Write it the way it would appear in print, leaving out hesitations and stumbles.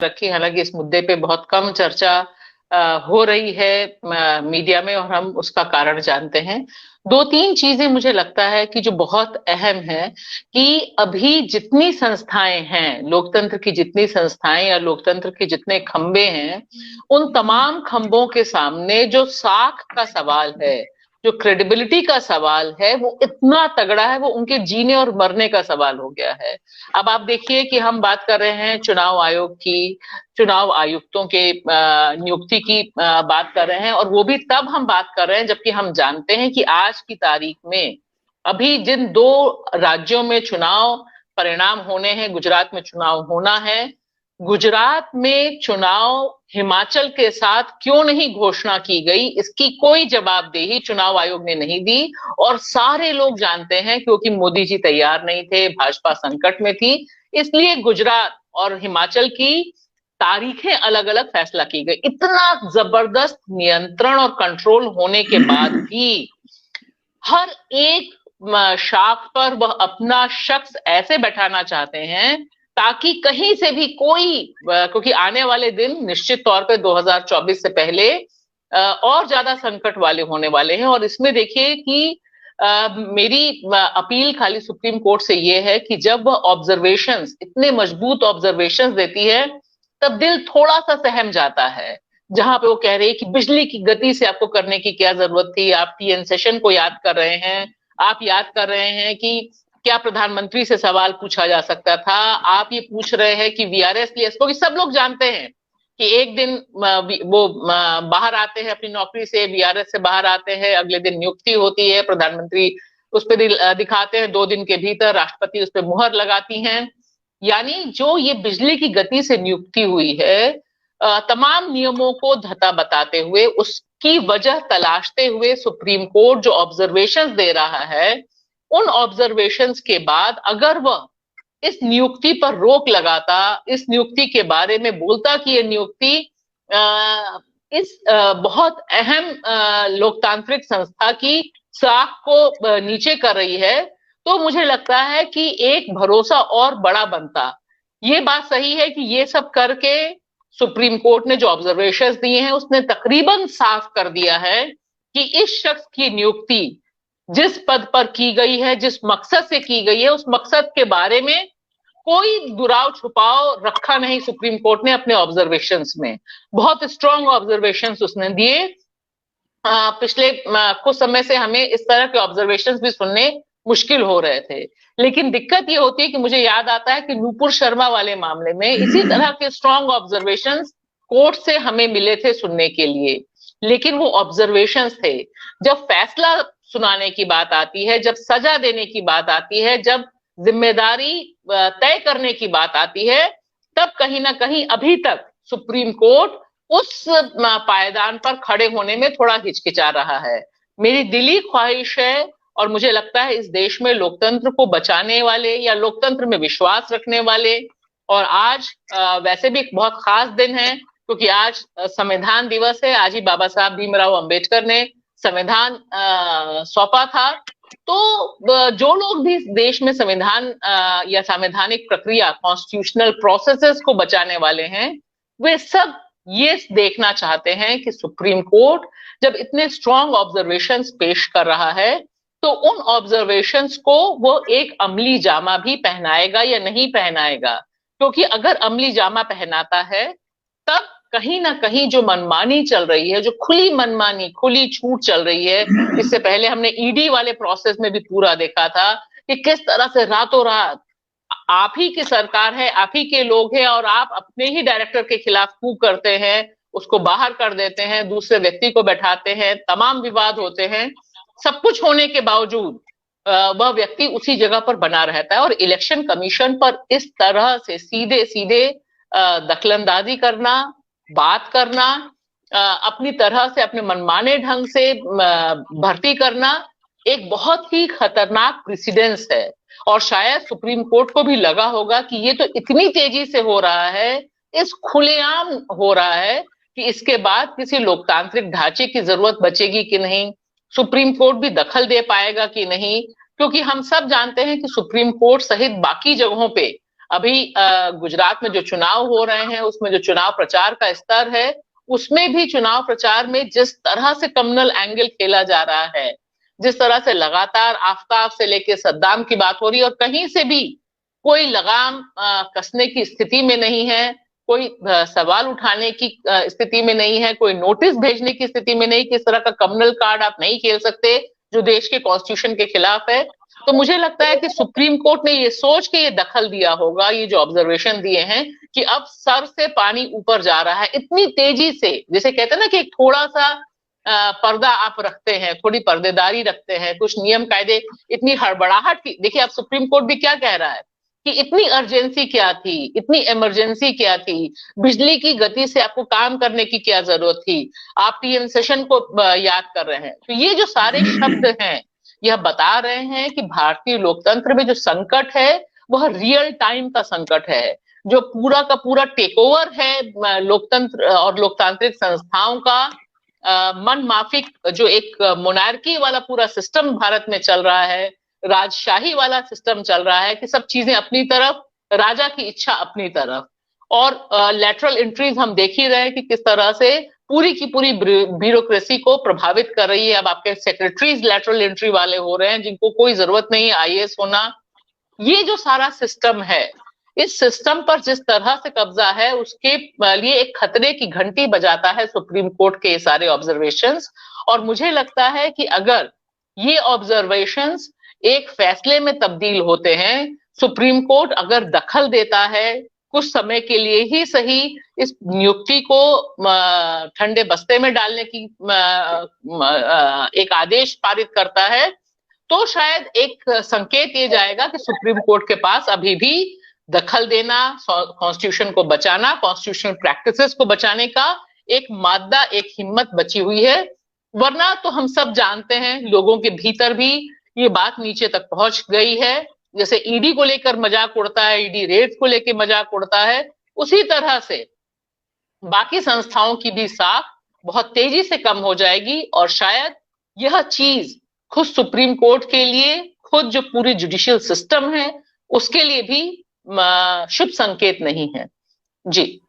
रखी। हालांकि इस मुद्दे पे बहुत कम चर्चा हो रही है मीडिया में, और हम उसका कारण जानते हैं। दो तीन चीजें मुझे लगता है कि जो बहुत अहम है, कि अभी जितनी संस्थाएं हैं, लोकतंत्र की जितनी संस्थाएं या लोकतंत्र के जितने खंबे हैं, उन तमाम खंभों के सामने जो साख का सवाल है, जो क्रेडिबिलिटी का सवाल है, वो इतना तगड़ा है, वो उनके जीने और मरने का सवाल हो गया है। अब आप देखिए कि हम बात कर रहे हैं चुनाव आयोग की, चुनाव आयुक्तों के नियुक्ति की बात कर रहे हैं, और वो भी तब हम बात कर रहे हैं जबकि हम जानते हैं कि आज की तारीख में अभी जिन दो राज्यों में चुनाव परिणाम होने हैं, गुजरात में चुनाव होना है, गुजरात में चुनाव हिमाचल के साथ क्यों नहीं घोषणा की गई, इसकी कोई जवाबदेही चुनाव आयोग ने नहीं दी। और सारे लोग जानते हैं, क्योंकि मोदी जी तैयार नहीं थे, भाजपा संकट में थी, इसलिए गुजरात और हिमाचल की तारीखें अलग अलग फैसला की गई। इतना जबरदस्त नियंत्रण और कंट्रोल होने के बाद भी हर एक शाख पर वह अपना शख्स ऐसे बैठाना चाहते हैं ताकि कहीं से भी कोई क्योंकि आने वाले दिन निश्चित तौर पे 2024 से पहले और ज्यादा संकट वाले होने वाले हैं। और इसमें देखिए कि मेरी अपील खाली सुप्रीम कोर्ट से ये है कि जब वह ऑब्जर्वेशंस, इतने मजबूत ऑब्जर्वेशंस देती है, तब दिल थोड़ा सा सहम जाता है। जहां पे वो कह रही है कि बिजली की गति से आपको करने की क्या जरूरत थी, आप टीएन सेशन को याद कर रहे हैं, आप याद कर रहे हैं कि क्या प्रधानमंत्री से सवाल पूछा जा सकता था, आप ये पूछ रहे हैं कि वीआरएस लिए, क्योंकि सब लोग जानते हैं कि एक दिन वो बाहर आते हैं अपनी नौकरी से, वीआरएस से बाहर आते हैं, अगले दिन नियुक्ति होती है, प्रधानमंत्री उस पर दिखाते हैं, 2 दिन के भीतर राष्ट्रपति उस पर मुहर लगाती हैं। यानी जो ये बिजली की गति से नियुक्ति हुई है, तमाम नियमों को धता बताते हुए, उसकी वजह तलाशते हुए सुप्रीम कोर्ट जो ऑब्जर्वेशंस दे रहा है, उन ऑब्जर्वेशंस के बाद अगर वह इस नियुक्ति पर रोक लगाता, इस नियुक्ति के बारे में बोलता कि ये नियुक्ति इस बहुत अहम लोकतांत्रिक संस्था की साख को नीचे कर रही है, तो मुझे लगता है कि एक भरोसा और बड़ा बनता। ये बात सही है कि ये सब करके सुप्रीम कोर्ट ने जो ऑब्जर्वेशंस दिए हैं, उसने तकरीबन साफ कर दिया है कि इस शख्स की नियुक्ति जिस पद पर की गई है, जिस मकसद से की गई है, उस मकसद के बारे में कोई दुराव छुपाव रखा नहीं सुप्रीम कोर्ट ने अपने ऑब्जर्वेशंस में। बहुत स्ट्रांग ऑब्जर्वेशंस उसने दिए। पिछले कुछ समय से हमें इस तरह के ऑब्जर्वेशंस भी सुनने मुश्किल हो रहे थे, लेकिन दिक्कत ये होती है कि मुझे याद आता है कि नूपुर शर्मा वाले मामले में इसी तरह के स्ट्रांग ऑब्जर्वेशंस कोर्ट से हमें मिले थे सुनने के लिए, लेकिन वो ऑब्जर्वेशंस थे। जब फैसला सुनाने की बात आती है, जब सजा देने की बात आती है, जब जिम्मेदारी तय करने की बात आती है, तब कहीं ना कहीं अभी तक सुप्रीम कोर्ट उस पायदान पर खड़े होने में थोड़ा हिचकिचा रहा है। मेरी दिली ख्वाहिश है, और मुझे लगता है इस देश में लोकतंत्र को बचाने वाले या लोकतंत्र में विश्वास रखने वाले, और आज वैसे भी एक बहुत खास दिन है क्योंकि आज संविधान दिवस है, आज ही बाबा साहब भीमराव अंबेडकर ने संविधान सौंपा था। तो जो लोग भी इस देश में संविधान या संवैधानिक प्रक्रिया, कॉन्स्टिट्यूशनल प्रोसेसेस को बचाने वाले हैं, वे सब ये देखना चाहते हैं कि सुप्रीम कोर्ट जब इतने स्ट्रांग ऑब्जर्वेशंस पेश कर रहा है, तो उन ऑब्जर्वेशंस को वो एक अमली जामा भी पहनाएगा या नहीं पहनाएगा। क्योंकि अगर अमली जामा पहनाता है, तब कहीं ना कहीं जो मनमानी चल रही है, जो खुली मनमानी, खुली छूट चल रही है, इससे पहले हमने ईडी वाले प्रोसेस में भी पूरा देखा था कि किस तरह से रातों रात आप ही की सरकार है, आप ही के लोग हैं, और आप अपने ही डायरेक्टर के खिलाफ कू करते हैं, उसको बाहर कर देते हैं, दूसरे व्यक्ति को बैठाते हैं, तमाम विवाद होते हैं। सब कुछ होने के बावजूद वह व्यक्ति उसी जगह पर बना रहता है। और इलेक्शन कमीशन पर इस तरह से सीधे सीधे दखलंदाजी करना, बात करना, अपनी तरह से अपने मनमाने ढंग से भर्ती करना, एक बहुत ही खतरनाक प्रेसिडेंस है। और शायद सुप्रीम कोर्ट को भी लगा होगा कि ये तो इतनी तेजी से हो रहा है, इस खुलेआम हो रहा है, कि इसके बाद किसी लोकतांत्रिक ढांचे की जरूरत बचेगी कि नहीं, सुप्रीम कोर्ट भी दखल दे पाएगा कि नहीं। क्योंकि हम सब जानते हैं कि सुप्रीम कोर्ट सहित बाकी जगहों पे अभी गुजरात में जो चुनाव हो रहे हैं उसमें जो चुनाव प्रचार का स्तर है, उसमें भी चुनाव प्रचार में जिस तरह से कम्युनल एंगल खेला जा रहा है, जिस तरह से लगातार आफ्ताब से लेके सद्दाम की बात हो रही है, और कहीं से भी कोई लगाम कसने की स्थिति में नहीं है, कोई सवाल उठाने की स्थिति में नहीं है, कोई नोटिस भेजने की स्थिति में नहीं, किस तरह का कम्युनल कार्ड आप नहीं खेल सकते जो देश के कॉन्स्टिट्यूशन के खिलाफ है। तो मुझे लगता है कि सुप्रीम कोर्ट ने ये सोच के ये दखल दिया होगा, ये जो ऑब्जर्वेशन दिए हैं कि अब सर से पानी ऊपर जा रहा है इतनी तेजी से, जैसे कहते हैं ना कि एक थोड़ा सा पर्दा आप रखते हैं, थोड़ी पर्देदारी रखते हैं, कुछ नियम कायदे, इतनी हड़बड़ाहट की। देखिए आप सुप्रीम कोर्ट भी क्या कह रहा है कि इतनी अर्जेंसी क्या थी, इतनी इमरजेंसी क्या थी, बिजली की गति से आपको काम करने की क्या जरूरत थी, आप टीएम सेशन को याद कर रहे हैं। तो ये जो सारे शब्द हैं यह बता रहे हैं कि भारतीय लोकतंत्र में जो संकट है वह रियल टाइम का संकट है, जो पूरा का पूरा टेक ओवर है लोकतंत्र और लोकतांत्रिक संस्थाओं का, मन माफिक जो एक मोनार्की वाला पूरा सिस्टम भारत में चल रहा है, राजशाही वाला सिस्टम चल रहा है कि सब चीजें अपनी तरफ, राजा की इच्छा अपनी तरफ, और लेटरल एंट्रीज हम देख ही रहे हैं कि किस तरह से पूरी की पूरी ब्यूरोक्रेसी को प्रभावित कर रही है। अब आपके सेक्रेटरीज लेटरल एंट्री वाले हो रहे हैं जिनको कोई जरूरत नहीं आईएएस होना। ये जो सारा सिस्टम है, इस सिस्टम पर जिस तरह से कब्जा है उसके लिए एक खतरे की घंटी बजाता है सुप्रीम कोर्ट के ये सारे ऑब्जर्वेशंस। और मुझे लगता है कि अगर ये ऑब्जर्वेशंस एक फैसले में तब्दील होते हैं, सुप्रीम कोर्ट अगर दखल देता है कुछ समय के लिए ही सही, इस नियुक्ति को ठंडे बस्ते में डालने की एक आदेश पारित करता है, तो शायद एक संकेत ये जाएगा कि सुप्रीम कोर्ट के पास अभी भी दखल देना, कॉन्स्टिट्यूशन को बचाना, कॉन्स्टिट्यूशनल प्रैक्टिसेस को बचाने का एक मादा, एक हिम्मत बची हुई है। वरना तो हम सब जानते हैं लोगों के भीतर भी ये बात नीचे तक पहुंच गई है। जैसे ईडी को लेकर मजाक उड़ता है, ईडी रेड्स को लेकर मजाक उड़ता है, उसी तरह से बाकी संस्थाओं की भी साख बहुत तेजी से कम हो जाएगी। और शायद यह चीज खुद सुप्रीम कोर्ट के लिए, खुद जो पूरी जुडिशियल सिस्टम है उसके लिए भी शुभ संकेत नहीं है। जी।